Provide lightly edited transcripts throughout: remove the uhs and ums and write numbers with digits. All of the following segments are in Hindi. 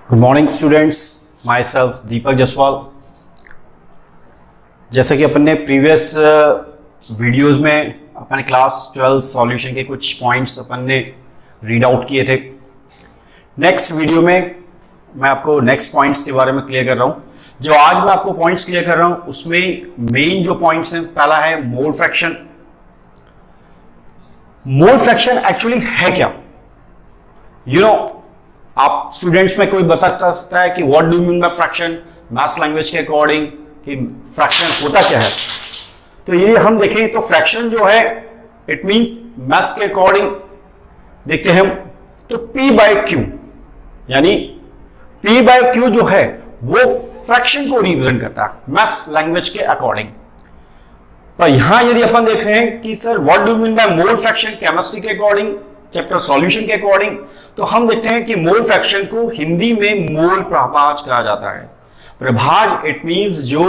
Good morning students, myself Deepak Jaswal. जैसे कि अपन ने प्रीवियस वीडियोस में अपने क्लास 12 सॉल्यूशन के कुछ पॉइंट्स अपन ने रीड आउट किए थे। नेक्स्ट वीडियो में मैं आपको नेक्स्ट पॉइंट्स के बारे में क्लियर कर रहा हूँ। जो आज मैं आपको पॉइंट्स क्लियर कर रहा हूँ उसमें मेन जो पॉइंट्स हैं, पहला है mole fraction. Mole fraction actually है क्या? आप स्टूडेंट्स में कोई बता सकता है कि what do mean by fraction maths language के अकॉर्डिंग, कि फ्रैक्शन होता क्या है? तो ये हम देखें तो फ्रैक्शन जो है इट मींस मैथ्स के अकॉर्डिंग देखते हैं हम तो P बाय Q, यानी P बाय Q जो है वो फ्रैक्शन को रिप्रेजेंट करता है मैथ्स लैंग्वेज के अकॉर्डिंग। पर यहां यदि अपन देख रहे हैं कि sir what do mean by mole fraction chemistry के अकॉर्डिंग, चैप्टर सॉल्यूशन के अकॉर्डिंग, तो हम देखते हैं कि मोल फ्रैक्शन को हिंदी में मोल प्रभाज कहा जाता है। प्रभाज इट मींस जो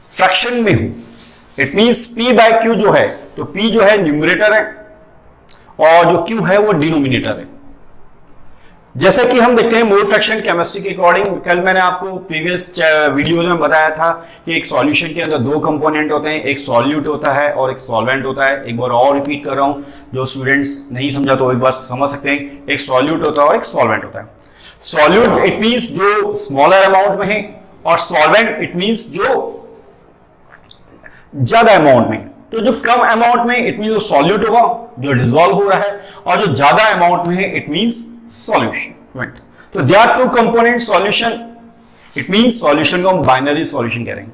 फ्रैक्शन में हो, it means P by Q जो है, तो P जो है न्यूमरेटर है और जो Q है वो डिनोमिनेटर है। जैसे कि हम देखते हैं मोल फ्रैक्शन केमिस्ट्री के अकॉर्डिंग, कल मैंने आपको प्रीवियस वीडियोज में बताया था कि एक सॉल्यूशन के अंदर दो कंपोनेंट होते हैं, एक सॉल्यूट होता है और एक सॉल्वेंट होता है। एक बार और रिपीट कर रहा हूं, जो स्टूडेंट्स नहीं समझा तो एक बार समझ सकते हैं। एक सॉल्यूट होता है और एक सॉल्वेंट होता है। सॉल्यूट इट मींस जो स्मॉलर अमाउंट में है और सॉल्वेंट इट मींस जो ज्यादा अमाउंट में। तो जो कम अमाउंट में इट मींस सॉल्यूट होगा जो डिसॉल्व हो रहा है, और जो ज्यादा अमाउंट में है इट मींस सॉल्यूशन, राइट? तो they are two component solution, it means solution को हम बाइनरी सॉल्यूशन कह रहे हैं।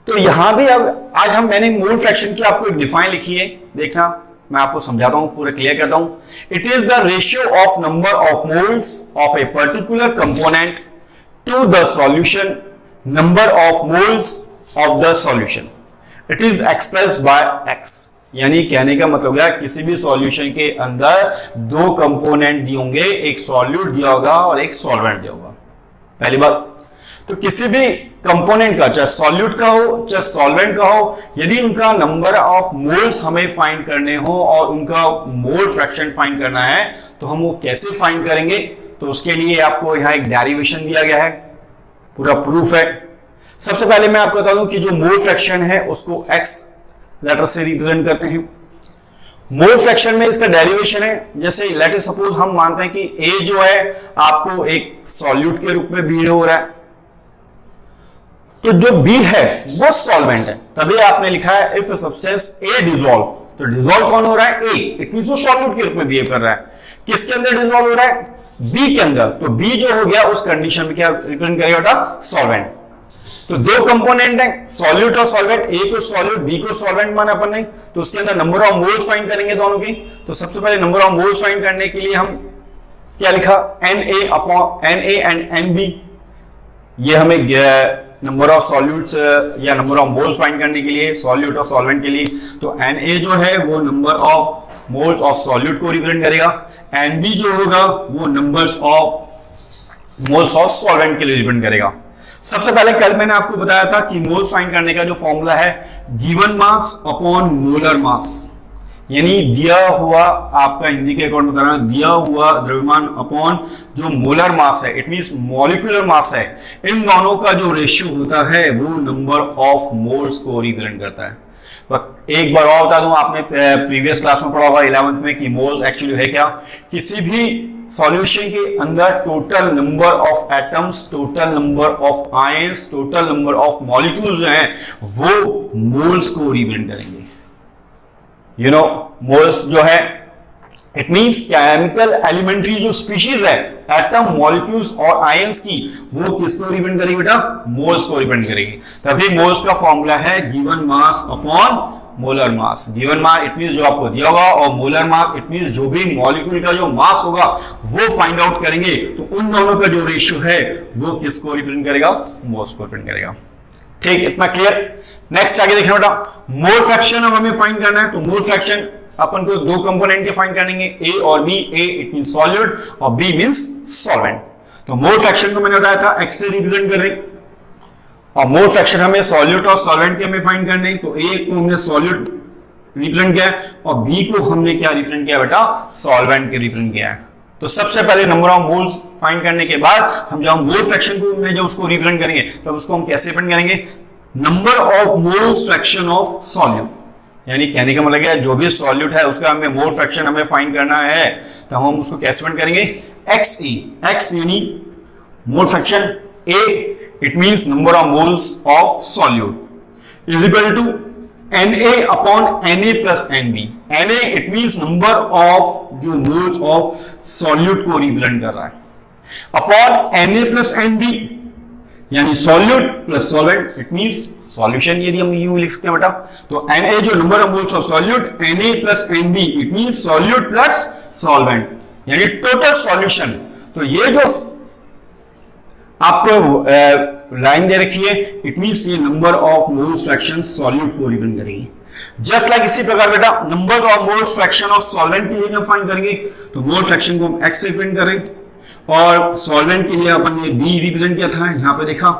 तो यहां भी अब आज मैंने मोल फ्रैक्शन की आपको एक डिफाइन लिखी है, देखना मैं आपको समझाता हूं, पूरा क्लियर करता हूं। It is the ratio of number of moles of a particular component to the solution number of moles of the solution. It is expressed by x, यानी कहने का मतलब है किसी भी सॉल्यूशन के अंदर दो कंपोनेंट दिए होंगे, एक सॉल्यूट दिया होगा और एक सॉल्वेंट दिया होगा। पहली बात, तो किसी भी कंपोनेंट का, चाहे सॉल्यूट का हो चाहे सॉल्वेंट का हो, यदि उनका नंबर ऑफ मोल्स हमें फाइंड करने हो और उनका मोल फ्रैक्शन फाइंड करना है तो हम वो कैसे फाइंड करेंगे? तो उसके लिए आपको यहां एक डेरिवेशन दिया गया है, पूरा प्रूफ है। सबसे पहले मैं आपको बता दूं कि जो मोल फ्रैक्शन है उसको x लेटर से रिप्रेजेंट करते हैं। मोल फ्रैक्शन में इसका डेरिवेशन है, जैसे लेट अस सपोज हम मानते हैं कि A जो है आपको एक सॉल्यूट के रूप में बिहेव हो रहा है, तो जो B है वो सॉल्वेंट है। तभी आपने लिखा है इफ सब्सटेंस A डिसॉल्व, तो डिसॉल्व कौन हो रहा है? A, इट मींस वो सॉल्यूट के रूप में बिहेव कर रहा है। किसके अंदर डिसॉल्व हो रहा है? B के अंदर। तो B जो हो गया उस कंडीशन में क्या रिप्रेजेंट करेगा बेटा? सॉल्वेंट। तो दो कंपोनेंट हैं, सॉल्यूट और सॉल्वेंट, ए को सॉल्यूट बी को सॉल्वेंट माना अपन ने, तो उसके अंदर नंबर ऑफ मोल्स फाइंड करेंगे दोनों की। तो सबसे पहले नंबर ऑफ मोल्स फाइंड करने के लिए हम क्या लिखा? Na upon Na and Nb। ये हमें नंबर ऑफ सॉल्यूट्स या नंबर ऑफ मोल्स फाइंड करने के लिए, सॉल्यूट और सॉल्वेंट के लिए। तो Na जो है वो number of moles of solute को रिप्रेजेंट करेगा, Nb जो होगा वो numbers of moles of solvent के लिए रिप्रेजेंट करेगा। सबसे पहले कल मैंने आपको बताया था कि मोल्स फाइंड करने का जो फॉर्मूला है given mass upon molar mass, यानी दिया हुआ, आपका हिंदी के अकॉर्डिंग बता रहा हूं, दिया हुआ द्रव्यमान अपॉन जो मोलर मास है, इट मींस मॉलिक्यूलर मास है, इन दोनों का जो रेशियो होता है वो नंबर ऑफ मोल्स को रिप्रेजेंट करता है। एक बार और बता दूं, आपने प्रीवियस क्लास में पढ़ा होगा 11th में कि मोल्स एक्चुअली है क्या? किसी भी सॉल्यूशन के अंदर total number of atoms, total number of ions, total number of molecules जो हैं वो मोल्स को रिप्रेजेंट करेंगे। मोल्स जो है इट मींस केमिकल एलिमेंट्री जो स्पीशीज है, एटम, मॉलिक्यूल्स और आयंस की, वो किसको रिप्रेजेंट करेगी बेटा? मोल्स को रिप्रेजेंट करेगी। तभी मोल्स का फॉर्मूला है given mass upon molar mass. Given mass it means जो आपको दिया होगा, और मोलर मास इट मींस जो भी मॉलिक्यूल का जो मास होगा वो फाइंड आउट करेंगे, तो उन दोनों का जो रेशियो है वो किसको रिप्रेजेंट करेगा? मोल्स को रिप्रेजेंट करेगा। ठीक, इतना क्लियर? नेक्स्ट आगे देखना बेटा, मोल फ्रैक्शन अब हमें फाइंड करना है। तो मोल फ्रैक्शन अपन को दो कंपोनेंट के फाइंड करेंगे, A और B। A it means solute और B मींस सॉल्वेंट। तो मोल फ्रैक्शन को मैंने बताया था x से रिप्रेजेंट कर रहे हैं, और मोल फ्रैक्शन हमें सॉल्यूट और सॉल्वेंट के हमें फाइंड करने हैं। तो A को हमने सॉल्यूट रिप्रेजेंट किया है और B को हमने क्या रिप्रेजेंट किया बेटा? सॉल्वेंट के रिप्रेजेंट किया है। तो सबसे पहले नंबर ऑफ मोल्स फाइंड करने के बाद हम जब मोल फ्रैक्शन को में जब उसको रिप्रेजेंट करेंगे तब उसको हम कैसे रिप्रेजेंट करेंगे, number of moles fraction of solute, यानी कहने का मतलब है जो भी सॉल्यूट है उसका हमें मोल फ्रैक्शन हमें फाइंड करना है तो हम उसको कैसे फाइंड करेंगे, XE, X यानी mole fraction, A it means number of moles of solute is equal to Na upon Na plus Nb. Na it means number of जो moles of solute को represent कर रहा है, upon Na plus Nb यानी solute plus solvent it means solution, यदि हम यूं लिख सकते हैं बेटा, तो Na जो number of moles of solute, Na plus Nb it means solute plus solvent यानी total solution। तो ये जो आपको लाइन दे रखी है इट मींस ये number of moles fraction solute को रिप्रेजेंट करेगी। जस्ट लाइक इसी प्रकार बेटा number of moles fraction of solvent के लिए हम फाइंड करेंगे तो मोल फ्रैक्शन को हम x से रिप्रेजेंट करें और सॉल्वेंट के लिए अपन ने b रिप्रेजेंट किया था, यहां पे देखा,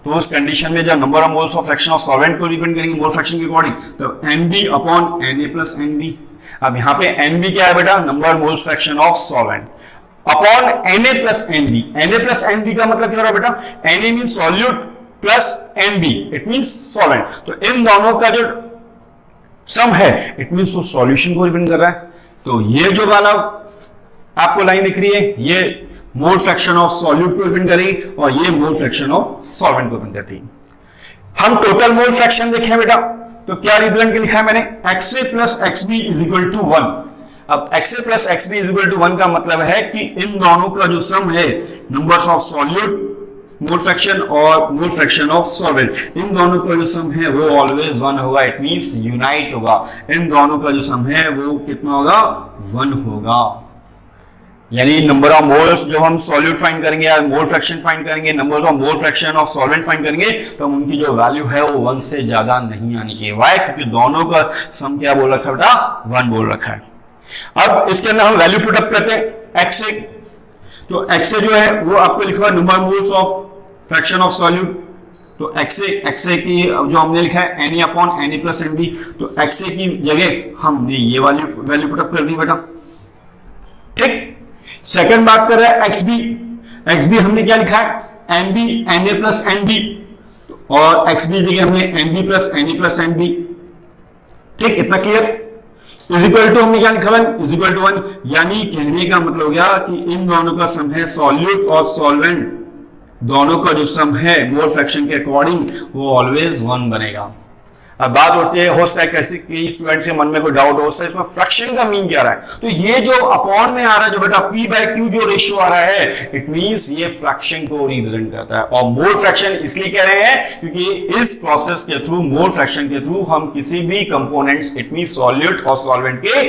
तो उस कंडीशन में जब number of moles of fraction of solvent को रिप्रेजेंट करेंगे मोल फ्रैक्शन के अकॉर्डिंग तो Nb upon Na plus Nb। अब यहां पे Nb क्या है बेटा, number of moles fraction of solvent upon Na plus Nb। Na plus Nb का मतलब क्या हो रहा है बेटा, Na mean solute plus Nb it means solvent, तो इन दोनों का जो सम है इट मींस वो सॉल्यूशन को रिप्रेजेंट कर रहा है। तो ये जो वाला आपको लाइन दिख रही है ये मोल फ्रैक्शन ऑफ सॉल्यूट को रिप्रेजेंट करेगी और ये मोल फ्रैक्शन ऑफ सॉल्वेंट को रिप्रेजेंट करती है। हम टोटल मोल फ्रैक्शन देखें बेटा तो क्या रिप्रेजेंट के लिखा है मैंने, XA plus XB is equal to 1। अब XA plus XB is equal to 1 का मतलब है कि इन दोनों का जो सम है numbers of solute mole fraction और मोल फ्रैक्शन ऑफ सॉल्वेंट, इन दोनों का जो सम है वो ऑलवेज 1 होगा, इट मींस यूनाइट होगा। इन दोनों का जो सम है वो कितना होगा, 1 होगा। यानी नंबर ऑफ मोल्स जो हम सॉल्यूट फाइंड करेंगे या मोल फ्रैक्शन फाइंड करेंगे, number of mole fraction of solvent find करेंगे तो उनकी जो वैल्यू है वो 1 से ज्यादा नहीं आनी चाहिए। वाई, क्योंकि दोनों का सम क्या बोल रखा है बेटा, 1 बोल रखा है। अब इसके अंदर हम वैल्यू पुट अप करते हैं XA, तो XA जो है वो आपको लिखा है number moles of fraction of solute, तो XA की जो हमने लिखा है Na upon Na plus Nb, तो XA की जगह हमने ये वैल्यू पुट अप कर दी बेटा, ठीक। सेकंड बात कर रहा है XB हमने क्या लिखा है Nb Na प्लस Nb, और XB जगह हमने Nb plus Na plus Nb, ठीक, इतना क्लियर। इज इक्वल टू हमने क्या लिखा है, इज इक्वल टू 1, यानी कहने का मतलब हो गया कि इन दोनों का सम है सॉल्यूट और सॉल्वेंट, दोनों का जो सम है मोल फ्रैक्शन के अकॉर्डिंग वो ऑलवेज 1 बनेगा। अब बात होती है हो सकता है कैसे कि स्टूडेंट के मन में कोई डाउट हो सकता है इसमें फ्रैक्शन का मीन क्या रहा है, तो ये जो अपॉन में आ रहा है जो बेटा P/Q जो रेशियो आ रहा है इट मींस ये फ्रैक्शन को रिप्रेजेंट करता है। और मोल फ्रैक्शन इसलिए कह रहे हैं क्योंकि इस प्रोसेस के थ्रू मोल फ्रैक्शन के थ्रू हम किसी भी कंपोनेंट्स इट मींस सॉल्यूट और सॉल्वेंट के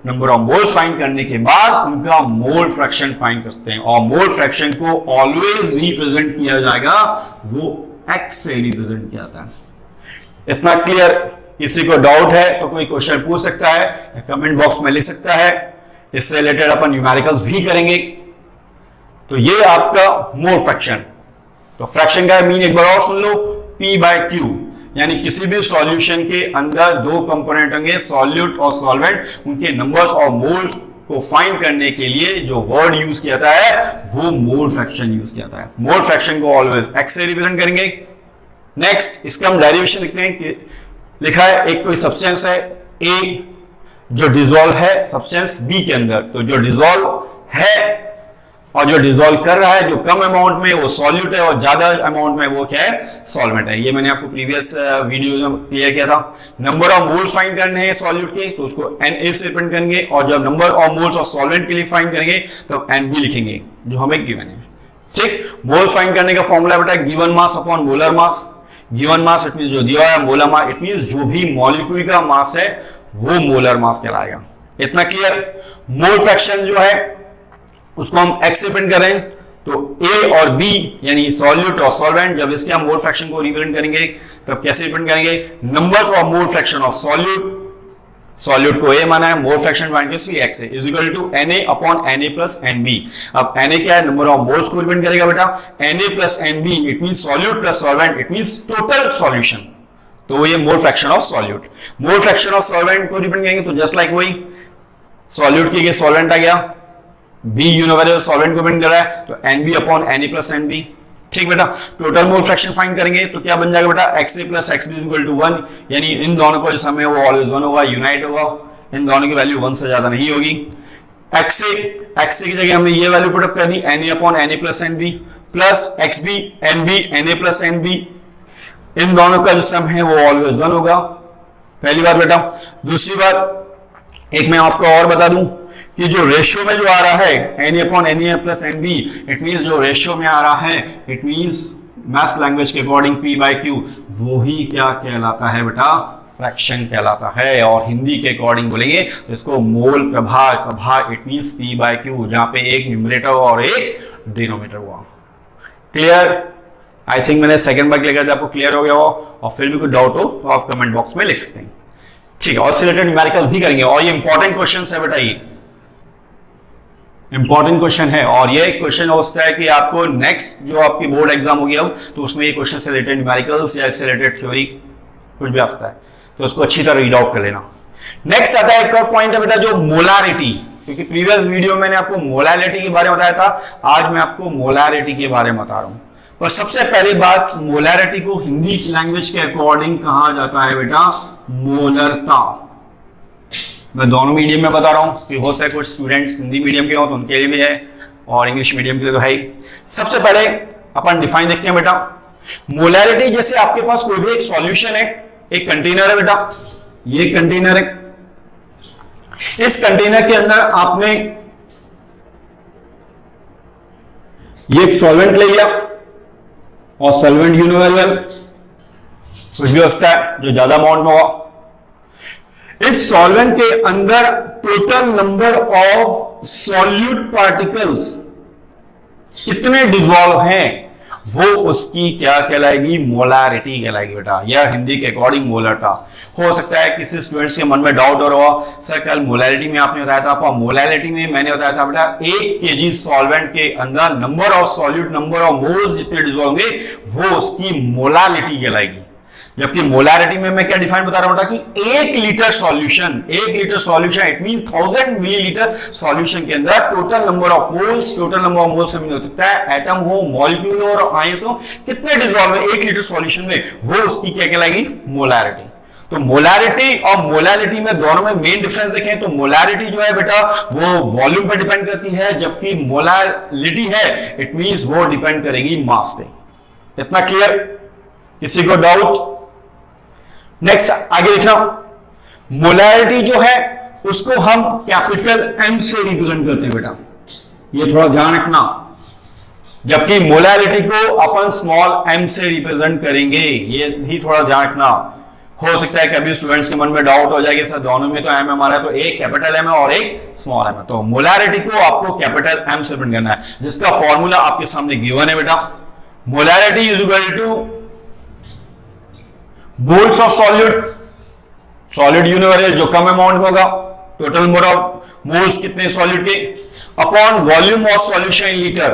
नंबर ऑफ मोल्स फाइंड करने के बाद उनका मोल फ्रैक्शन फाइंड करते हैं, और मोल फ्रैक्शन को ऑलवेज रिप्रेजेंट किया जाएगा वो X से रिप्रेजेंट किया जाता है। इतना क्लियर? किसी को डाउट है तो कोई क्वेश्चन पूछ सकता है या कमेंट बॉक्स में लिख सकता है, इससे रिलेटेड अपन न्यूमेरिकल्स भी करेंगे। तो ये आपका मोल फ्रैक्शन, तो फ्रैक्शन का मीन एक बार और सुन लो, P/Q, यानी किसी भी सॉल्यूशन के अंदर दो कंपोनेंट होंगे सॉल्यूट और सॉल्वेंट, उनके नंबर्स और मोल्स को फाइंड करने के लिए जो वर्ड यूज किया जाता है वो मोल फ्रैक्शन यूज किया जाता है। मोल फ्रैक्शन को ऑलवेज X से रिप्रेजेंट करेंगे। नेक्स्ट इसका हम डेरिवेशन लिखते हैं कि लिखा है एक कोई सब्सटेंस है A जो डिसॉल्व है सब्सटेंस B के अंदर, तो जो डिसॉल्व है और जो डिसॉल्व कर रहा है जो कम अमाउंट में वो सॉल्यूट है और ज्यादा अमाउंट में वो क्या है, सॉल्वेंट है। ये मैंने आपको प्रीवियस वीडियो में क्लियर किया था। नंबर ऑफ मोल्स फाइंड करने हैं सॉल्यूट के तो उसको Na से रिप्रेजेंट करेंगे, और जब number of moles of solvent के लिए फाइंड करेंगे तो Nb लिखेंगे जो हमें गिवन है, ठीक। मोल्स फाइंड करने का फॉर्मूला बेटा given mass upon molar mass. Given mass it means जो दिया है, मोलर मास इट मींस जो भी मॉलिक्यूल का मास है वो मोलर मास कहलाएगा। इतना क्लियर? मोल फ्रैक्शन जो है उसको हम X से रिप्रेजेंट करें तो A और B यानी सॉल्यूट और सॉल्वेंट, जब इसके हम मोल फ्रैक्शन को रिप्रेजेंट करेंगे तब कैसे रिप्रेजेंट करेंगे, numbers of mole fraction of solute को A माना है, मोल फ्रैक्शन फाइंड किया X है, is equal to Na upon Na plus Nb। अब Na क्या है, नंबर ऑफ मोल्स को रिप्रेजेंट करेगा बेटा, Na plus Nb it means solute plus solvent it means total solution, तो ये mole fraction of solute. Mole fraction of solvent को रिप्रेजेंट करेंगे तो जस्ट लाइक वही सॉल्यूट के सॉल्वेंट आ गया बी यूनिवर्सल सॉल्वेंट को मेंटेन कर रहा है, तो NB upon Na plus NB। ठीक बेटा, टोटल मोल फ्रैक्शन फाइंड करेंगे तो क्या बन जाएगा बेटा, XA plus XB equal to 1, यानी इन दोनों का जो सम है वो ऑलवेज 1 होगा, यूनाइट होगा, इन दोनों की वैल्यू 1 से ज्यादा नहीं होगी। XA की जगह हमने ये वैल्यू पुटअप कर दी, Na upon Na plus NB plus XB NB Na plus NB, इन दोनों का जो सम है वो ऑलवेज 1 होगा, पहली बात बेटा। दूसरी बात एक मैं आपको और बता दूं कि जो रेशियो में जो आ रहा है Na upon Na plus NB, it means जो रेशियो में आ रहा है, इट मींस मैथ्स लैंग्वेज के अकॉर्डिंग P/Q, वो ही क्या कहलाता है बेटा, फ्रैक्शन कहलाता है। और हिंदी के अकॉर्डिंग बोलेंगे तो इसको मोल प्रभाग इट मींस P/Q, जहां पे एक न्यूमरेटर और एक डिनोमिनेटर हुआ। क्लियर? आई थिंक मैंने सेकंड बार क्लियर कर दिया, आपको क्लियर हो गया हो, और फिर भी कोई डाउट हो तो आप कमेंट बॉक्स में लिख सकते हैं। ठीक है, और से रिलेटेड न्यूमेरिकल भी करेंगे, और ये इंपॉर्टेंट क्वेश्चन है बेटा, ये इंपॉर्टेंट क्वेश्चन है, और ये क्वेश्चन हो सकता है कि आपको नेक्स्ट जो आपकी बोर्ड एग्जाम होगी अब, तो उसमें ये क्वेश्चन से रिलेटेड न्यूमेरिकल्स या इससे रिलेटेड थ्योरी कुछ भी आ सकता है, तो उसको अच्छी तरह रीड आउट कर लेना। नेक्स्ट आता है एक और पॉइंट है बेटा, जो मोलारिटी, क्योंकि प्रीवियस वीडियो में मैंने आपको मोलारिटी के बारे में बताया था, आज मैं आपको मोलारिटी के बारे में बता रहा हूं। और सबसे पहली बात, मोलारिटी को हिंदी लैंग्वेज के अकॉर्डिंग कहा जाता है बेटा मोलरता। मैं दोनों मीडियम में बता रहा हूं कि हो सकता है कुछ स्टूडेंट्स हिंदी मीडियम के हो तो उनके लिए भी है, और इंग्लिश मीडियम के लिए तो है ही। सबसे पहले अपन डिफाइन देखते हैं बेटा, मोलारिटी जैसे आपके पास कोई भी एक सॉल्यूशन है, एक कंटेनर है बेटा, ये कंटेनर है, इस कंटेनर के अंदर आपने ये एक सॉल्वेंट ले लिया, और सॉल्वेंट यूनिवर्सल कुछ भी होता है जो ज्यादा अमाउंट में होगा। इस सॉल्वेंट के अंदर total number of solute particles कितने डिसॉल्व हैं, वो उसकी क्या कहलाएगी, मोलारिटी कहलाएगी बेटा, या हिंदी के अकॉर्डिंग मोलरता। हो सकता है किसी स्टूडेंट्स के मन में डाउट हो रहा हो, सर कल मोलारिटी में आपने बताया था, आपको मोलारिटी में मैंने बताया था बेटा 1 kg सॉल्वेंट के अंदर number of solute, number of moles जितने डिसॉल्व होंगे वो उसकी मोलारिटी कहलाएगी। जबकि मोलारिटी में मैं क्या डिफाइन बता रहा हूं कि 1 litre solution it means 1000 millilitre solution के अंदर टोटल नंबर ऑफ मोल्स का मीन होता है एटम हो, मॉलिक्यूल हो और आयंस हो, कितने डिसॉल्व है 1 लीटर सॉल्यूशन में, वो उसकी क्या कहलाएगी, मोलारिटी। तो मोलारिटी और मोलालिटी में दोनों में मेन डिफरेंस देखें तो मोलारिटी जो है बेटा वो वॉल्यूम पर डिपेंड करती है, जबकि मोलालिटी है इट मींस वो डिपेंड करेगी मास पे। इतना क्लियर? किसी को डाउट? नेक्स्ट आगे देखना, मोलारिटी जो है उसको हम कैपिटल M से रिप्रेजेंट करते हैं बेटा, ये थोड़ा ध्यान रखना, जबकि मोलारिटी को अपन स्मॉल m से रिप्रेजेंट करेंगे, ये भी थोड़ा ध्यान रखना। हो सकता है कभी स्टूडेंट्स के मन में डाउट हो जाए कि सर दोनों में तो m हमारा है, तो एक कैपिटल M है और एक स्मॉल m है, तो मोलारिटी को आपको कैपिटल M से रिप्रेजेंट करना है, जिसका फॉर्मूला आपके सामने गिवन है बेटा। Molarity is equal two moles of solid universal जो कम अमाउंट में होगा, टोटल नंबर ऑफ मोल्स कितने सॉलिड के, upon volume of solution in litre.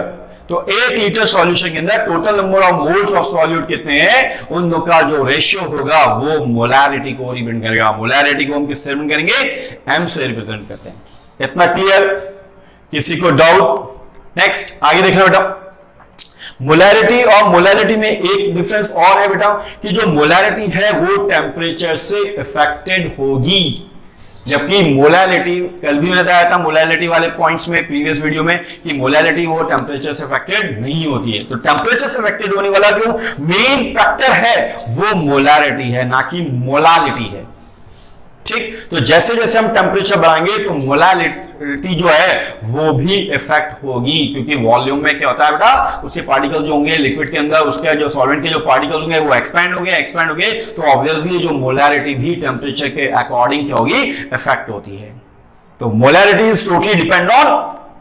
तो 1 लीटर सॉल्यूशन के अंदर total number of moles of solute कितने हैं, उन दोनों का जो रेशियो होगा वो मोलारिटी को रिप्रेजेंट करेगा। मोलारिटी को हम किससे रिप्रेजेंट करेंगे, M से रिप्रेजेंट करते हैं। इतना क्लियर? किसी को डाउट? नेक्स्ट आगे देखना बेटा, मोलारिटी और मोलालिटी में एक डिफरेंस और है बेटा कि जो मोलारिटी है वो टेम्परेचर से इफेक्टेड होगी, जबकि मोलालिटी कल भी बताया था मोलालिटी वाले पॉइंट्स में प्रीवियस वीडियो में कि मोलालिटी वो टेम्परेचर से इफेक्टेड नहीं होती है। तो टेम्परेचर से इफेक्टेड होने वाला जो मेन फैक्टर है वो मोलारिटी है, ना कि मोलालिटी है। ठीक, तो जैसे जैसे हम टेम्परेचर बढ़ाएंगे तो मोलालिटी जो है वो भी इफेक्ट होगी, क्योंकि वॉल्यूम में क्या होता है बेटा, उसके पार्टिकल जो होंगे लिक्विड के अंदर, उसके जो सॉल्वेंट के जो पार्टिकल्स होंगे वो एक्सपैंड हो गए, तो ऑब्वियसली जो मोलारिटी भी टेम्परेचर के अकॉर्डिंग क्या होगी, इफेक्ट होती है। तो molarity is totally depend on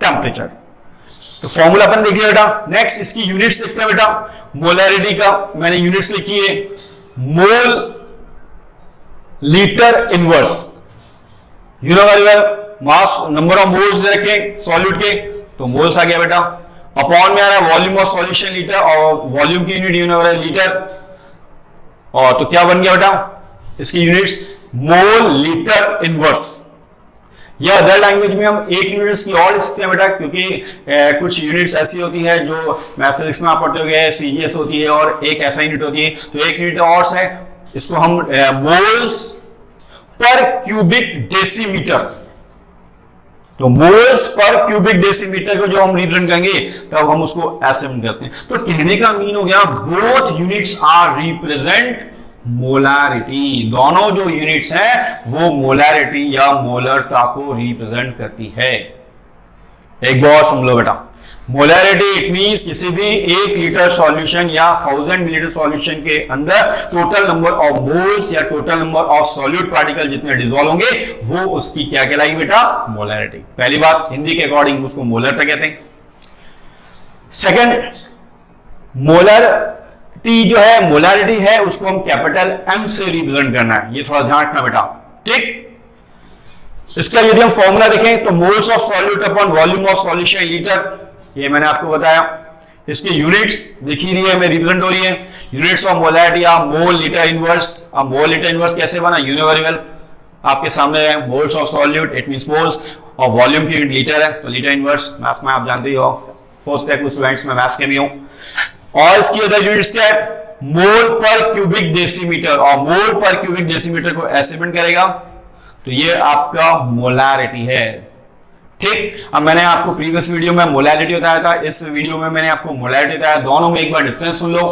temperature. तो फॉर्मूला अपन देखिए बेटा। नेक्स्ट इसकी यूनिट्स देखते हैं बेटा। मोलारिटी का मैंने यूनिट्स लिखी है, मोल litre inverse, universal mass number of moles रखें सॉल्यूट के, तो मोल्स आ गया बेटा, अपॉन में आ रहा है वॉल्यूम ऑफ सॉल्यूशन लीटर, और वॉल्यूम की यूनिट यूनिवर्सल लीटर, और तो क्या बन गया बेटा इसकी यूनिट्स, मोल लीटर इनवर्स। या अदर लैंग्वेज में हम एक यूनिट्स की और लिख सकते हैं बेटा, क्योंकि कुछ यूनिट्स ऐसी होती है जो फिजिक्स में आप पढ़ते हो, सीजीएस होती है और एक ऐसा यूनिट होती है, तो एक यूनिट और है, इसको हम मोल्स पर क्यूबिक डेसीमीटर, तो मोल्स पर क्यूबिक डेसीमीटर को जो हम रिप्रेजेंट करेंगे तब हम उसको ऐसे करते हैं। तो कहने का मीन हो गया both units are represent molarity, दोनों जो यूनिट्स हैं वो मोलारिटी या मोलरता को रिप्रेजेंट करती है। एक बार सुन लो बेटा, मोलारिटी इट मींस किसी भी 1 लीटर सॉल्यूशन या 1000 मिलीलीटर सॉल्यूशन के अंदर टोटल नंबर ऑफ मोल्स या total number of solute particle जितने डिसॉल्व होंगे वो उसकी क्या कहलाएगी बेटा, मोलारिटी। पहली बात, हिंदी के अकॉर्डिंग उसको मोलरता कहते हैं। सेकंड, मोलरिटी जो है, मोलारिटी है, उसको हम कैपिटल एम से रिप्रेजेंट करना है, ये थोड़ा ध्यान रखना बेटा, ठीक। इसका यदि हम फॉर्मूला देखें तो moles of solute upon volume of solution litre, ये मैंने आपको बताया। इसकी यूनिट्स दिखी रही है, में रिप्रेजेंट हो रही है, यूनिट्स ऑफ मोलारिटी आ मोल लीटर इनवर्स। अब मोल लीटर इनवर्स कैसे बना, यूनिवेरिएबल आपके सामने है, moles of solute it means moles, और वॉल्यूम की यूनिट लीटर है, तो लीटर इनवर्स। मैथ्स में आप जानते ही हो, पोस्ट है कुछ स्टूडेंट्स में मैथ्स के भी हो। और इसकी अदर यूनिट्स क्या है, मोल पर क्यूबिक डेसीमीटर, और मोल पर क्यूबिक डेसीमीटर को ऐसे प्रिंट करेगा, तो ये आपका मोलारिटी है, ठीक। अब मैंने आपको प्रीवियस वीडियो में मोलारिटी बताया था, इस वीडियो में मैंने आपको मोलारिटी बताया, दोनों में एक बार डिफरेंस सुन लो।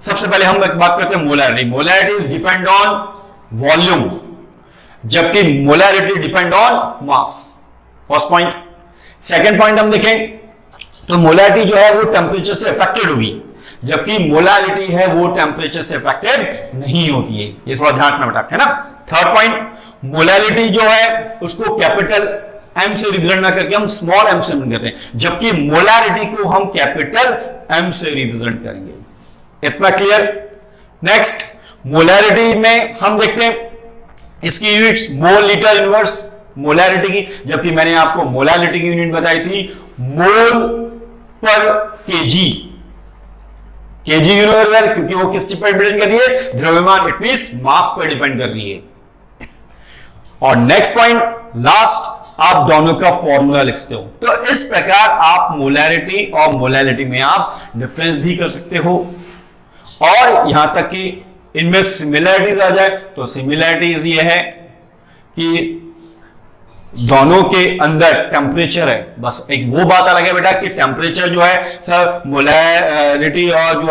सबसे पहले हम एक बात करते हैं molarity. Molarity is depend on volume, जबकि molarity depend on mass, first point. Second point हम देखें तो मोलारिटी जो है वो टेम्परेचर से अफेक्टेड होगी, जबकि मोलारिटी है वो टेम्परेचर से अफेक्टेड नहीं होती है, ये थोड़ा ध्यान रखना बेटा, है ना। थर्ड पॉइंट, मोलारिटी जो है उसको कैपिटल एम से रिप्रेजेंट ना करके हम स्मॉल एम से रिप्रेजेंट करते हैं, जबकि मोलारिटी को हम कैपिटल एम से रिप्रेजेंट करेंगे। इतना क्लियर। नेक्स्ट, मोलारिटी में हम देखते हैं इसकी यूनिट्स मोल लीटर इनवर्स मोलारिटी की, जबकि मैंने आपको मोलारिटी की यूनिट बताई थी मोल पर केजी, केजी यूनिवर्सल, क्योंकि वो किस चीज पर डिपेंड कर रही है, द्रव्यमान, इट मींस मास पर डिपेंड कर रही है। और नेक्स्ट पॉइंट, लास्ट, आप दोनों का फॉर्मूला लिखते हो। तो इस प्रकार आप मोलारिटी और मोलारिटी में आप डिफरेंस भी कर सकते हो, और यहां तक कि इनमें सिमिलरिटीज आ जाए तो सिमिलरिटीज ये है कि दोनों के अंदर टेम्परेचर है, बस एक वो बात अलग है बेटा कि टेम्परेचर जो है सर मोलारिटी और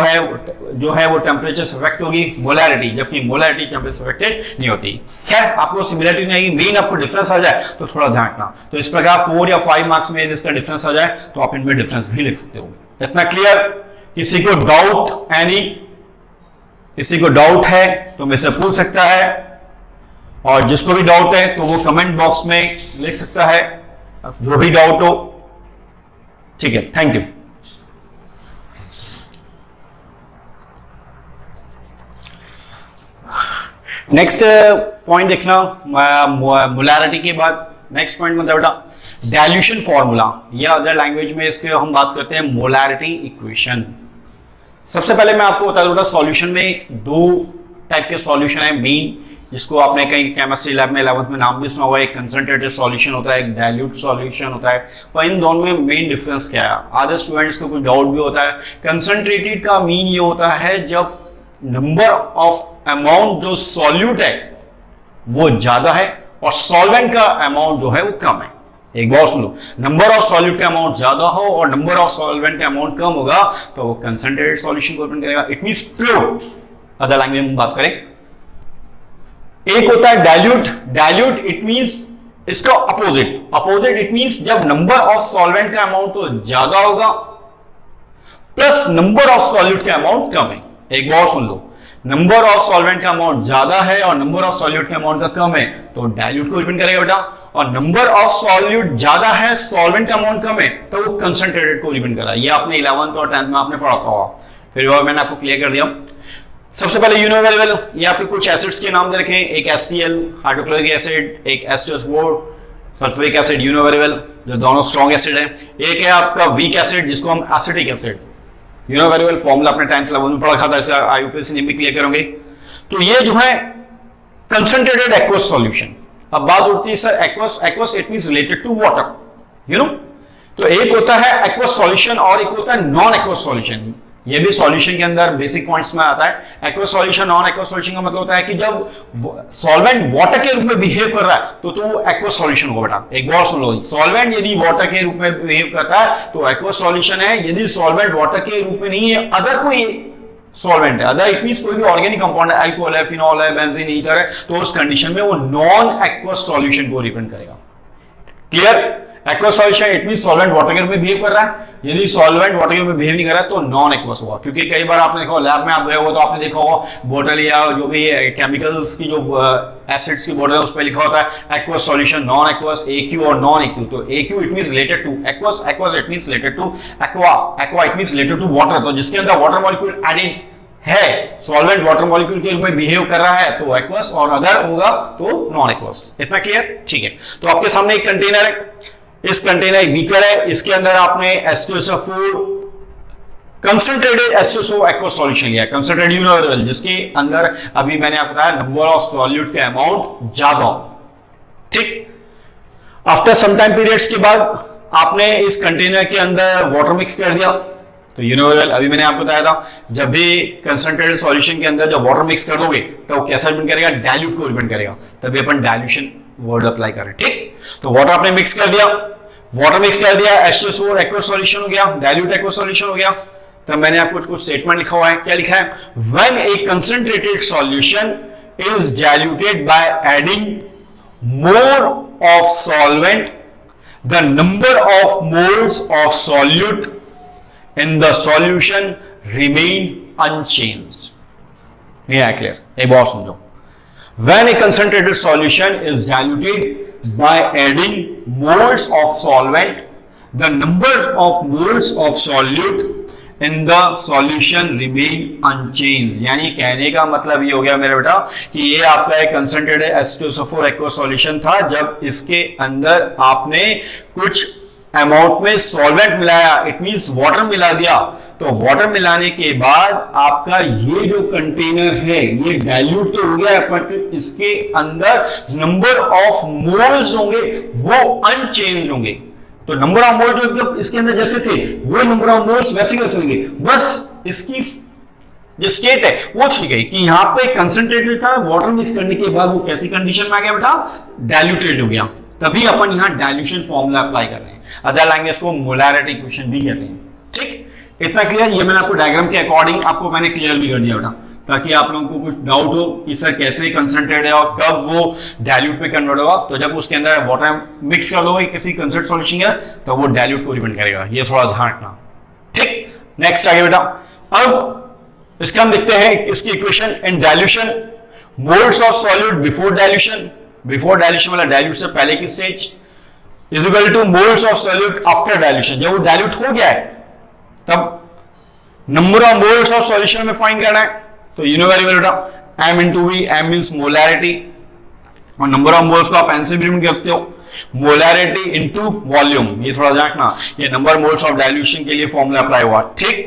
जो है वो टेम्परेचर से अफेक्ट होगी मोलारिटी, जबकि मोलारिटी टेम्परेचर से अफेक्टेड नहीं होती। खैर, आपको सिमिलरिटी नहीं आएगी, मेन आपको डिफरेंस आ जाए तो थोड़ा ध्यान रखना। तो इस प्रकार 4 या 5 मार्क्स में इसका डिफरेंस आ जाए तो आप इनमें डिफरेंस भी लिख सकते हो। इतना क्लियर। किसी को डाउट किसी को डाउट है तो मेरे से पूछ सकता है, और जिसको भी डाउट है तो वो कमेंट बॉक्स में लिख सकता है, जो भी डाउट हो, ठीक है। Thank you. नेक्स्ट पॉइंट देखना, मोलारिटी के बाद नेक्स्ट पॉइंट मतलब बेटा डाइल्यूशन फॉर्मूला, या अदर लैंग्वेज में इसके हम बात करते हैं मोलारिटी इक्वेशन। सबसे पहले मैं आपको बता दूंगा, सॉल्यूशन में 2 टाइप के सॉल्यूशन है मेन, जिसको आपने कहीं केमिस्ट्री लैब में 11th में नाम भी सुना हुआ है। एक कंसंट्रेटेड सॉल्यूशन होता है, एक डाइल्यूट सॉल्यूशन होता है। पर इन दोनों में मेन डिफरेंस क्या है, आधे स्टूडेंट्स को कुछ डाउट भी होता है। कंसंट्रेटेड का मीन ये होता है जब नंबर ऑफ अमाउंट जो सॉल्यूट है वो ज्यादा है और सॉल्वेंट का अमाउंट जो है वो कम है। एक बार सुन लो, नंबर ऑफ सॉल्यूट का अमाउंट ज्यादा हो और नंबर ऑफ सॉल्वेंट का अमाउंट कम होगा तो वो कंसंट्रेटेड सॉल्यूशन को रिप्रेजेंट करेगा, it means pure. Other language में बात करें, एक होता है डाइल्यूट। डाइल्यूट इट मींस इसका अपोजिट इट मींस जब नंबर ऑफ सॉल्वेंट का अमाउंट तो ज्यादा होगा प्लस नंबर ऑफ सॉल्यूट का अमाउंट कम है। एक बार सुन लो, नंबर ऑफ सॉल्वेंट का अमाउंट ज्यादा है और नंबर ऑफ सॉल्यूट का अमाउंट का कम है तो डाइल्यूट को रिप्रेजेंट करेगा बेटा, और नंबर ऑफ सॉल्यूट ज्यादा है सॉल्वेंट का अमाउंट कम है तो वो कंसंट्रेटेड को रिप्रेजेंट कर रहा है। ये आपने 11th और 10th में आपने पढ़ा था, फिर मैंने आपको क्लियर कर दिया। सबसे पहले यूनिवेरिएबल, ये आपके कुछ एसिड्स के नाम दे रखे हैं, एक HCl हाइड्रोक्लोरिक एसिड, एक H2SO4 सल्फ्यूरिक एसिड यूनिवेरिएबल, जो दोनों स्ट्रॉन्ग एसिड है। एक है आपका वीक एसिड जिसको हम एसिटिक एसिड। यूनिवेरिएबल फॉर्मूला अपने 10th 11th में पढ़ा था, इसका IUPAC भी क्लियर करोगे। तो ये जो है कंसंट्रेटेड एक्वस सॉल्यूशन, अब बात होती है sir aqueous, aqueous it means related to water, you know. तो एक होता है एक्वस सॉल्यूशन और एक होता है नॉन एक्वस सॉल्यूशन। ये भी सॉल्यूशन के अंदर बेसिक पॉइंट्स में आता है। Aqueous solution, non aqueous solution का मतलब होता है कि जब सॉल्वेंट वाटर के रूप में बिहेव कर रहा है तो वो एक्वस सॉल्यूशन होगा बेटा। एक बार सुन लो, सॉल्वेंट यदि वाटर के रूप में बिहेव करता है तो एक्वस सॉल्यूशन है। यदि सॉल्वेंट वाटर के रूप में नहीं है, अदर कोई सॉल्वेंट है, अदर इट मींस कोई भी ऑर्गेनिक कंपाउंड है, अल्कोहल है, फिनॉल है, बेंजीन, ईथर है, तो उस कंडीशन में वो नॉन एक्वस सॉल्यूशन को रिप्रेजेंट करेगा। Clear? Aqueous solution it means solvent water के रूप में बिहेव कर रहा है। यदि सॉल्वेंट वाटर के रूप में बिहेव नहीं कर रहा है तो नॉन एक्वस हुआ। क्योंकि कई बार आपने देखा लैब में आप गए हो तो आपने देखा होगा बोतल या जो भी केमिकल्स की जो एसिड्स की बोतल है उस पर लिखा होता है aqueous solution, non aqueous, aq और नॉन एक्यू। तो aq it means related to aqueous, aqueous it means related to aqua, aqua it means related to water. तो जिसके अंदर वाटर मॉलिक्यूल एडेड है, सॉल्वेंट वाटर मॉलिक्यूल के रूप में बिहेव कर रहा है तो एक्वस, और अदर होगा तो नॉन एक्वस। इतना क्लियर? ठीक है। तो आपके सामने एक कंटेनर है, इस कंटेनर एक बीकर है, इसके अंदर आपने H2SO4 concentrated H2SO aqueous solution लिया, कंसंट्रेटेड यूनिवर्सल, जिसके अंदर अभी मैंने आपको बताया नंबर ऑफ सॉल्यूट का अमाउंट ज्यादा। ठीक। आफ्टर सम टाइम पीरियड्स के बाद आपने इस कंटेनर के अंदर वाटर मिक्स कर दिया तो यूनिवर्सल, अभी मैंने आपको बताया था जब भी कंसंट्रेटेड सॉल्यूशन के अंदर जब वाटर मिक्स कर दोगे तो कैसा रिप्रेजेंट करेगा? डाइल्यूट को रिप्रेजेंट करेगा। तभी अपन डाइल्यूशन वर्ड अप्लाई करें। ठीक। तो वाटर आपने मिक्स कर दिया, वाटर मिक्स कर दिया, H2SO4 एक्वस सॉल्यूशन हो गया, डाइल्यूट एक्वस सॉल्यूशन हो गया। तब मैंने आपको कुछ स्टेटमेंट लिखा हुआ है। क्या लिखा है? When A concentrated solution is diluted by adding more of solvent, the number of moles of solute in the solution remain unchanged. ये है क्लियर? एक बार समझो। When a concentrated solution is diluted by adding moles of solvent, the number of moles of solute in the solution remain unchanged। यानी कहने का मतलब ये हो गया मेरे बेटा कि ये आपका एक concentrated H2SO4 एक्वस सॉल्यूशन था। जब इसके अंदर आपने कुछ अमाउंट में सॉल्वेंट मिलाया, इट मींस वाटर मिला दिया, तो वाटर मिलाने के बाद आपका ये जो कंटेनर है ये डाइल्यूट तो हो गया, बट इसके अंदर नंबर ऑफ मोल्स होंगे वो अनचेंज होंगे। तो नंबर ऑफ मोल्स जो इसके अंदर जैसे थे वो नंबर ऑफ मोल्स वैसे कैसे होंगे, बस इसकी जो स्टेट है वो ठीक है कि यहां पे कंसंट्रेटेड था, वाटर मिक्स करने के बाद वो कैसी कंडीशन में आ गया बेटा? डाइल्यूटेड हो गया। तभी अपन यहां डाइल्यूशन फॉर्मूला अप्लाई कर रहे हैं। अदर लैंग्वेज को मोलैरिटी इक्वेशन भी कहते हैं। ठीक। इतना क्लियर? ये मैंने आपको डायग्राम के अकॉर्डिंग आपको मैंने क्लियर भी कर दिया बेटा, ताकि आप लोगों को कुछ डाउट हो कि सर कैसे कंसंट्रेट है और कब वो डाइल्यूट में कन्वर्ट होगा। तो जब उसके अंदर वाटर मिक्स कर दोगे किसी कंसंट्रेट सॉल्यूशन है तो वो डाइल्यूट को रिप्रेजेंट करेगा। ये थोड़ा ध्यान रखना। ठीक। नेक्स्ट आगे बेटा, अब इसका हम देखते हैं इसकी equation. In dilution moles of solute before dilution, before dilution वाला डाइल्यूट से पहले की stage, is equal two moles of solute after dilution. जब वो डाइल्यूट हो गया है तब number of moles of solution में फाइंड करना है। तो यू नो वेरी वेल बेटा, m into v, m means molarity, और नंबर ऑफ मोल्स को आप n से भी रिप्रेजेंट करते हो, मोलैरिटी इनटू वॉल्यूम। ये थोड़ा जानना, ये नंबर मोल्स ऑफ डाइल्यूशन के लिए फॉर्मूला अप्लाई हुआ। ठीक।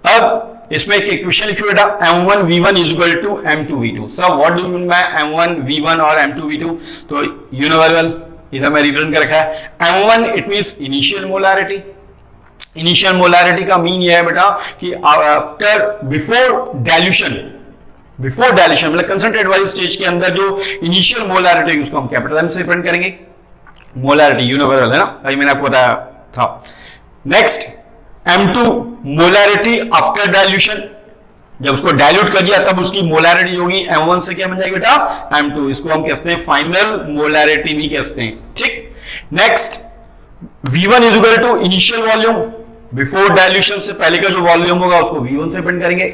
अब इसमें एक इक्वेशन लिखिए बेटा, m1 v1 is equal to m2 v2। Sir what do you mean by m1 v1 और m2 v2? तो यू नो वेरी वेल, इधर मैं रिप्रेजेंट कर रखा है m1 it means initial molarity. Initial molarity का मीन यह है बेटा कि after before dilution, before dilution मतलब कंसंट्रेट वाली स्टेज के अंदर जो इनिशियल मोलैरिटी उसको हम कैपिटल एम से रिप्रेजेंट करेंगे। मोलैरिटी यूनिवर्सल है ना, अभी मैंने आपको बताया था। Next m2 molarity after dilution, जब उसको डाइल्यूट कर दिया तब उसकी मोलैरिटी होगी m1 से क्या बन जाएगी बेटा? m2। इसको हम कहते हैं फाइनल मोलैरिटी भी कहते हैं। ठीक। Next v1 is equal to initial volume, before dilution से पहले का जो वॉल्यूम होगा उसको v1 से प्रिंट करेंगे।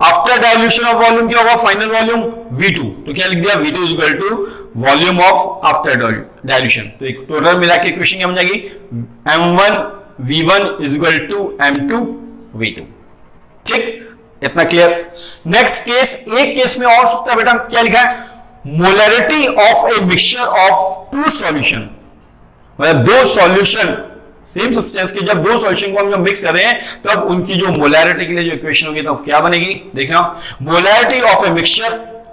आफ्टर डाइल्यूशन ऑफ वॉल्यूम क्या होगा? Final volume v2। तो क्या लिख दिया? v2 is equal to volume of after dilution. तो एक टोटल मिला के इक्वेशन क्या बन जाएगी? m1 v1 is equal to m2 v2। ठीक। इतना क्लियर? नेक्स्ट केस, एक केस में और सकता है बेटा, क्या लिखा है? Molarity of a mixture of two solution, मतलब दो सॉल्यूशन सेम सब्सटेंस के जब दो सॉल्यूशन को हम जब मिक्स कर रहे हैं तब उनकी जो मोलैरिटी के लिए जो इक्वेशन होगी तो क्या बनेगी? देखना, molarity of a mixture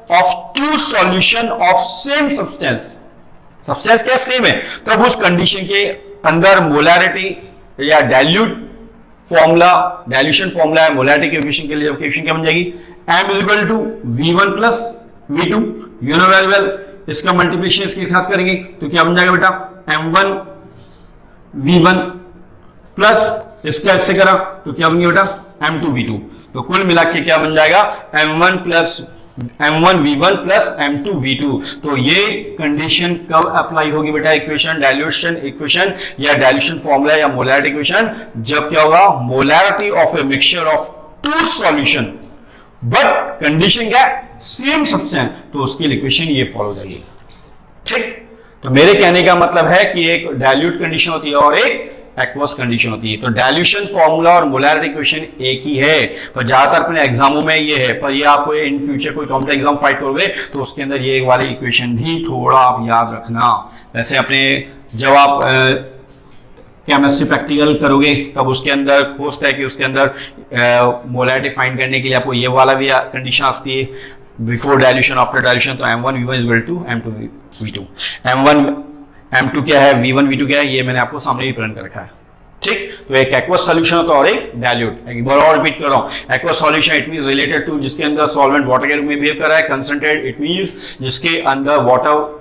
of two solution of same substance, substance क्या सेम है, तब उस कंडीशन के अंदर मोलैरिटी या डाइल्यूट फॉर्मूला, डाइल्यूशन फॉर्मूला है मोलैरिटी कोएफिशिएंट के लिए, कोएफिशिएंट क्या बन जाएगी, m is equal to v1 plus v2, you know very well. इसका मल्टीप्लिकेशन इसके साथ करेंगे तो क्या बन जाएगा बेटा, m1 v1 प्लस इसका इससे करा तो क्या बन गया बेटा m2 v2, तो कुल मिला के क्या बन जाएगा m1 v1 plus m2 v2। तो ये कंडीशन कब अप्लाई होगी बेटा, इक्वेशन, डाइल्यूशन इक्वेशन या डाइल्यूशन फॉर्मूला या मोलैरिटी इक्वेशन, जब क्या होगा, molarity of a mixture of two solution but condition क्या है, सेम सब्सटेंस, तो उसकी इक्वेशन ये फॉलो जाएगी। ठीक, तो मेरे कहने का मतलब है कि एक डाइल्यूट कंडीशन होती है और एक एक्वस कंडीशन होती है। तो डाइल्यूशन फॉर्मूला और मोलैरिटी इक्वेशन एक ही है, पर ज्यादातर अपने एग्जामों में ये है, पर ये आपको इन फ्यूचर कोई कॉम्पिटिटिव एग्जाम फाइट करोगे तो उसके अंदर ये वाली इक्वेशन भी थोड़ा आप याद रखना। वैसे अपने जब आप केमिस्ट्री प्रैक्टिकल करोगे तब उसके अंदर हो सकता है कि उसके अंदर मोलैरिटी फाइंड करने के लिए आपको ये वाला भी कंडीशन आती है, बिफोर डाइल्यूशन आफ्टर डाइल्यूशन, तो m1 v1 is equal to m2 v2, m2 क्या है, v1 v2 क्या है, ये मैंने आपको सामने भी प्रेजेंट कर रखा है। ठीक, तो एक एक्वस सॉल्यूशन होता है और एक डाइल्यूट। एक बार और रिपीट कर रहा हूं, aqueous solution it means related to जिसके अंदर सॉल्वेंट वाटर के रूप में बिहेव कर रहा है, कंसंट्रेट इट मींस जिसके अंदर वाटर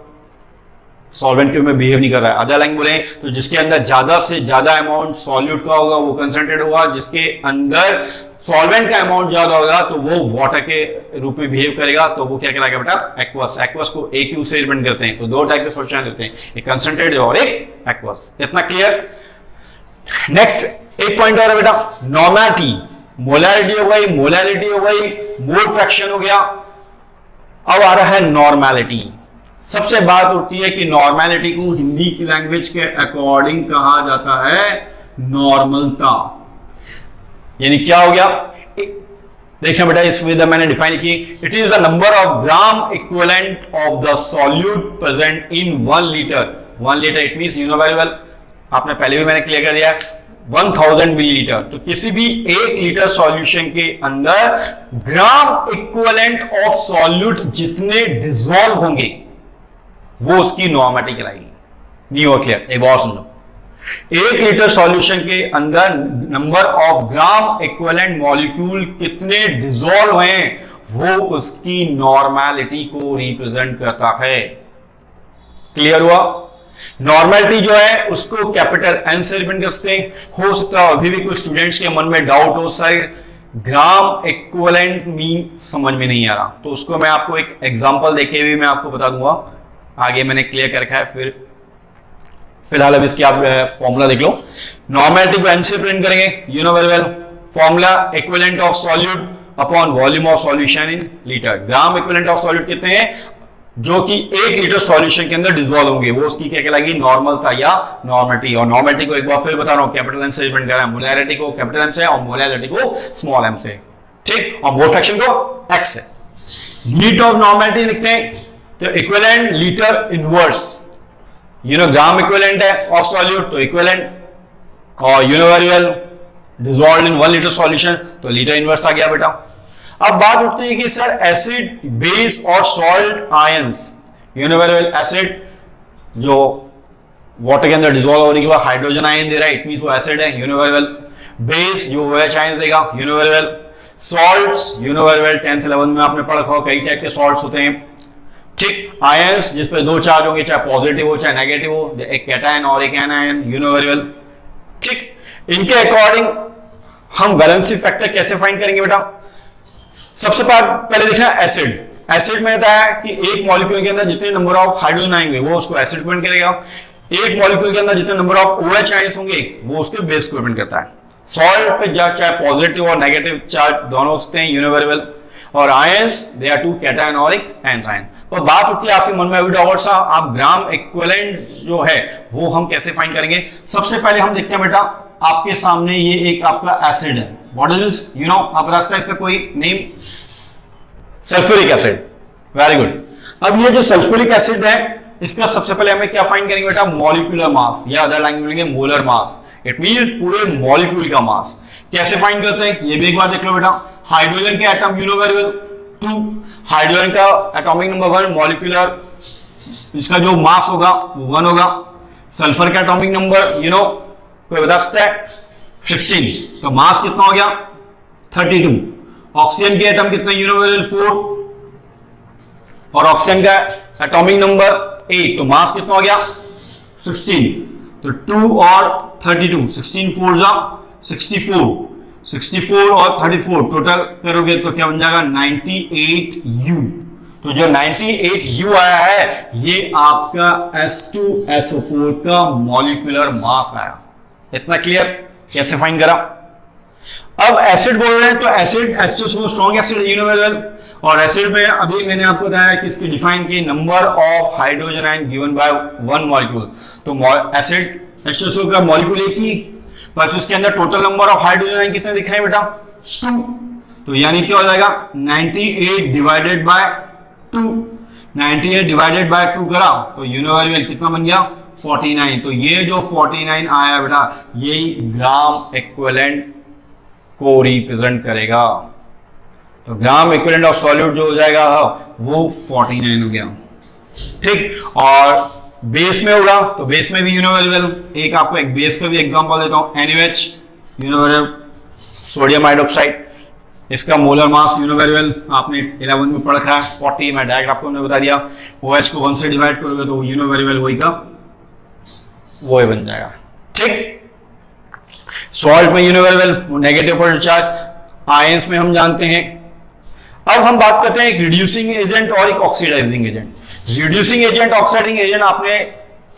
सॉल्वेंट के रूप में बिहेव नहीं कर रहा है। अदर लाइन बोले तो जिसके अंदर ज्यादा से ज्यादा अमाउंट सॉल्यूट का होगा वो कंसंट्रेट होगा, जिसके अंदर सॉल्वेंट का अमाउंट ज्यादा होगा तो वो वाटर के रूप में बिहेव करेगा, तो वो क्या कहलाएगा बेटा, एक्वस। एक्वस को AQ से रिप्रेजेंट करते हैं, तो दो टाइप के सॉल्यूशन होते हैं, एक कंसंट्रेट और एक एक्वस। इतना क्लियर। नेक्स्ट एक पॉइंट और है बेटा, नॉर्मैलिटी, मोलैरिटी हो गई, मोलैरिटी हो गई, मोल फ्रैक्शन हो गया, अब आ रहा है नॉर्मैलिटी। सबसे बात उठती है कि नॉर्मैलिटी को हिंदी की लैंग्वेज के अकॉर्डिंग कहा जाता है नॉर्मलता, यानी क्या हो गया, देखिए बेटा इसमें मैंने डिफाइन की, it is the number of gram equivalent of the solute present in 1 litre. 1 litre it means, you know very well, आपने पहले भी मैंने क्लियर कर दिया, 1000 मिलीलीटर। तो किसी भी 1 लीटर सॉल्यूशन के अंदर ग्राम इक्विवेलेंट ऑफ सॉल्यूट जितने डिसॉल्व होंगे वो उसकी नॉर्मैलिटी कहलाएगी। नहीं हुआ क्लियर? एक बार सुन लो, 1 लीटर सॉल्यूशन के अंदर number of gram equivalent molecule कितने डिसॉल्व हैं वो उसकी नॉर्मैलिटी को रिप्रेजेंट करता है। क्लियर हुआ? नॉर्मैलिटी जो है उसको कैपिटल N से रिप्रेजेंट करते हैं। हो सकता है अभी भी कुछ स्टूडेंट्स के मन में डाउट हो, सर ग्राम इक्विवेलेंट मीन समझ में नहीं आ रहा, तो उसको मैं आपको एक एग्जांपल देके भी मैं आपको बता दूंगा, आगे मैंने क्लियर कर रखा है। फिर फिलहाल अब इसकी आप फॉर्मूला देख लो। नॉर्मैलिटी को N से प्रिंट करेंगे, you know very well, formula equivalent of solute upon volume of solution in litre. Gram equivalent of solute कितने हैं जो कि 1 लीटर सॉल्यूशन के अंदर डिसॉल्व होंगे, वो उसकी क्या कहलाएगी, नॉर्मलता या नॉर्मैलिटी। और नॉर्मैलिटी को एक बार फिर बता रहा हूं, कैपिटल N से रिप्रेजेंट कर रहा है, मोलैरिटी को कैपिटल M से और मोलैरिटी को स्मॉल m से, ठीक, और मोल फ्रैक्शन को x से। यूनिट ऑफ नॉर्मैलिटी लिखते हैं तो equivalent litre inverse, you know gram equivalent है ऑफ सॉल्यूट तो इक्विवेलेंट, और you know very well dissolved in 1 litre solution तो लीटर इनवर्स आ गया बेटा। अब बात उठती है कि सर एसिड, बेस और salt ions, you know very well, acid जो वाटर के अंदर डिसॉल्व होने के बाद हाइड्रोजन आयन दे रहा है, इट मींस वो एसिड है, you know very well. Base जो OH आयंस देगा, you know very well. Salts, you know very well, 10th 11th में आपने पढ़ा होगा कई टाइप के सॉल्ट्स होते हैं, ठीक। आयंस जिस पे 2 चार्ज होंगे, चाहे पॉजिटिव हो चाहे नेगेटिव हो, एक कैटायन और एक anion, you know very well, ठीक। इनके अकॉर्डिंग हम वैलेंसी फैक्टर कैसे फाइंड करेंगे बेटा? सबसे पहले देखना एसिड। एसिड में होता है कि एक मॉलिक्यूल के अंदर जितने नंबर ऑफ हाइड्रोजन आएंगे वो उसको एसिड को रिप्रेजेंट करेगा, एक मॉलिक्यूल के अंदर जितने नंबर ऑफ OH आयंस होंगे वो उसके बेस को रिप्रेजेंट करता है। सॉल्ट पे चाहे पॉजिटिव और नेगेटिव चार्ज दोनों होते हैं, यू नो वेरी वेल, और आयंस दे आर 2 कैटायन और एक एनायन। तो बात उठती है आपके मन में अभी डाउट सा, आप ग्राम इक्विवेलेंट जो है वो हम कैसे फाइंड करेंगे? सबसे पहले हम देखते हैं बेटा, आपके सामने ये एक आपका एसिड है, what is this, you know, आप रास्ता इसका कोई name, sulphuric acid, very good. अब ये जो सल्फ्यूरिक एसिड है इसका सबसे पहले हमें क्या फाइंड करेंगे बेटा? मॉलिक्यूलर मास, या अदर लैंग्वेज में बोलेंगे मोलर मास, इट मींस पूरे मॉलिक्यूल का मास। कैसे फाइंड करते हैं ये भी एक बार देख लो बेटा। हाइड्रोजन के atom, you know very well, 2, hydrogen का एटॉमिक नंबर 1, मॉलिक्यूलर इसका जो मास होगा वो 1 होगा। सल्फर का एटॉमिक नंबर कोई बता सकता है? 16, तो मास कितना हो गया? 32। ऑक्सीजन के एटम कितने? यूनिवर्सल 4 और ऑक्सीजन का एटॉमिक नंबर 8, तो मास कितना हो गया? 16। तो 2 और 32, 16 4 जा 64, 64 और 34 टोटल करोगे तो क्या बन जाएगा? 98U। तो जो 98U आया है ये आपका H2SO4 का मॉलिक्यूलर मास आया। इतना क्लियर? कैसे फाइंड करा? अब एसिड बोल रहे हैं तो एसिड H2SO4 स्ट्रॉन्ग एसिड है यूनिवर्सल, और एसिड में अभी मैंने आपको बताया कि इसकी डिफाइन की number of hydrogen ion given by 1 molecule. तो एसिड H2SO4 का मॉलिक्यूल एक ही, पर उसके अंदर total number of hydrogen ion कितने दिख रहे हैं बेटा? 2। तो यानी क्या हो जाएगा? 98 डिवाइडेड बाय 2, 98 डिवाइडेड बाय 2 करा तो यूनिवर्सल कितना बन गया? 49। तो ये जो 49 आया बेटा यही ग्राम इक्विवेलेंट को रिप्रेजेंट करेगा। तो ग्राम इक्विवेलेंट ऑफ सॉल्यूट जो हो जाएगा वो 49 हो गया। ठीक, और बेस में होगा तो बेस में भी यूनिवर्सल, एक आपको एक बेस का भी एग्जांपल देता हूं, NaOH यूनिवर्सल सोडियम हाइड्रोक्साइड, इसका मोलर मास यूनिवर्सल आपने 11 में पढ़ रखा है 40, मैं डायरेक्ट आपको हमने बता दिया। OH को 1 से डिवाइड करोगे तो यूनिवर्सल वही का वही बन जाएगा। ठीक, सॉल्ट में universal negative polar charge, ions में हम जानते हैं। अब हम बात करते हैं एक रिड्यूसिंग एजेंट और एक oxidising agent. Reducing agent, oxidising agent आपने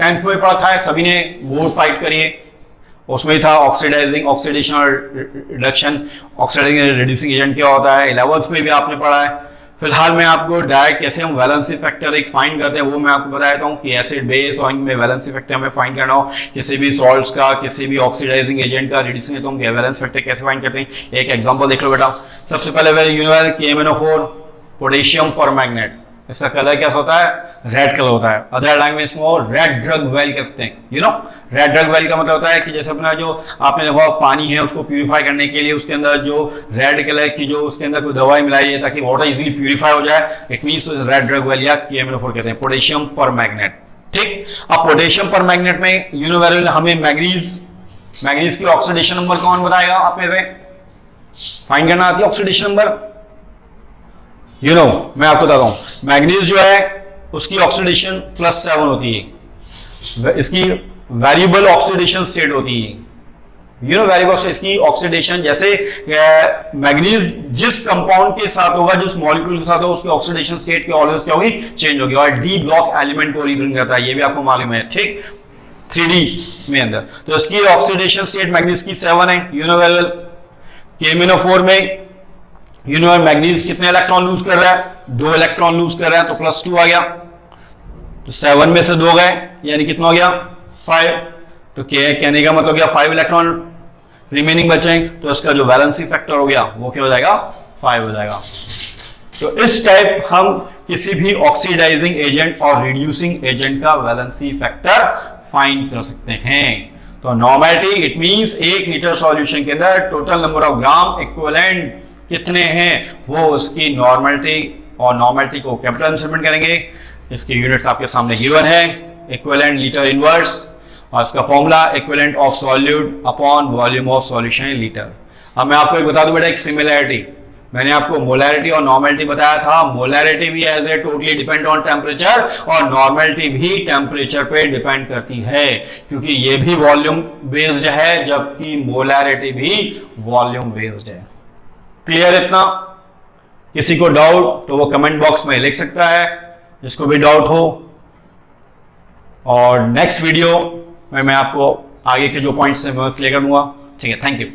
10th में पढ़ा था, सभी ने बोर्ड फाइट करी है, उसमें था ऑक्सीडाइजिंग, ऑक्सीडेशन और रिडक्शन। ऑक्सीडाइजिंग रिड्यूसिंग एजेंट क्या होता है 11th में भी आपने पढ़ा है। फिलहाल मैं आपको डायरेक्ट कैसे हम वैलेंसी फैक्टर एक फाइंड करते हैं वो मैं आपको बता देता हूँ कि एसिड बेस और में वैलेंसी फैक्टर हमें फाइंड करना हो, किसी भी सॉल्ट्स का, किसी भी ऑक्सीडाइजिंग एजेंट का, रिड्यूसिंग है तो हम वैलेंस फैक्टर कैसे फाइंड करते हैं। एक एग्जांपल देख लो बेटा। सबसे पहले यूनिवर्सल KMnO4 पोटेशियम परमैंगनेट, इसका कलर कैसा होता है? रेड कलर होता है। अदर लैंग्वेज में रेड ड्रग वेल कहते हैं। रेड ड्रग वेल का मतलब होता है कि जैसे अपना जो आपने देखा पानी है उसको प्यूरिफाई करने के लिए उसके अंदर जो रेड कलर की जो उसके अंदर कोई दवाई मिलाई है ताकि वाटर इजीली प्यूरिफाई हो जाए, it means red drug well या KMnO4 कहते हैं, पोटेशियम परमैंगनेट। ठीक, अब पोटेशियम परमैंगनेट में यूनिवर्सल हमें मैग्नीज की ऑक्सीडेशन नंबर कौन बताएगा? आप में से फाइंड करना आती है ऑक्सीडेशन नंबर? मैं आपको बताता हूं, मैग्नीज जो है उसकी ऑक्सीडेशन +7 होती है, इसकी वेरिएबल ऑक्सीडेशन स्टेट होती है। वेरिएबल इसकी ऑक्सीडेशन, जैसे मैग्नीज जिस कंपाउंड के साथ होगा, जिस मॉलिक्यूल के साथ होगा, उसकी ऑक्सीडेशन स्टेट की ऑलवेज क्या होगी? चेंज होगी, और डी ब्लॉक एलिमेंट को रिप्रेजेंट करता है, ये भी आपको मालूम है। ठीक, 3D में अंदर तो इसकी ऑक्सीडेशन स्टेट मैग्नीज की 7 है। यूनिवर्सल KMnO4 में यूनिवर्सल मैग्नीज कितने इलेक्ट्रॉन लूज कर रहा है? 2 इलेक्ट्रॉन लूज कर रहा है, तो +2 आ गया। तो 7 में से 2 गए यानी कितना हो गया? 5। तो कहने का मतलब क्या 5 इलेक्ट्रॉन रिमेनिंग बचे, तो इसका जो वैलेंसी फैक्टर हो गया वो क्या हो जाएगा? 5 हो जाएगा। तो इस टाइप हम किसी भी ऑक्सीडाइजिंग एजेंट और रिड्यूसिंग एजेंट का वैलेंसी फैक्टर फाइंड कर सकते हैं। तो normality it means 1 litre solution के अंदर total number of gram equivalent कितने हैं वो उसकी नॉर्मेलिटी, और नॉर्मेलिटी को कैपिटल में सबमिट करेंगे। इसके यूनिट्स आपके सामने गिवन है, इक्विवेलेंट लीटर इनवर्स, और इसका formula equivalent of solute upon volume of solution in litre. अब मैं आपको एक बता दूं बेटा एक सिमिलैरिटी, मैंने आपको मोलैरिटी और नॉर्मेलिटी बताया था। मोलैरिटी भी as a totally depend on temperature, और नॉर्मेलिटी भी टेम्परेचर पे डिपेंड करती है, क्योंकि ये भी वॉल्यूम बेस्ड है जबकि मोलैरिटी भी वॉल्यूम बेस्ड है। क्लियर इतना? किसी को डाउट तो वो कमेंट बॉक्स में लिख सकता है, जिसको भी डाउट हो। और नेक्स्ट वीडियो में मैं आपको आगे के जो पॉइंट्स हैं मैं क्लियर कर दूंगा। ठीक है, थैंक यू।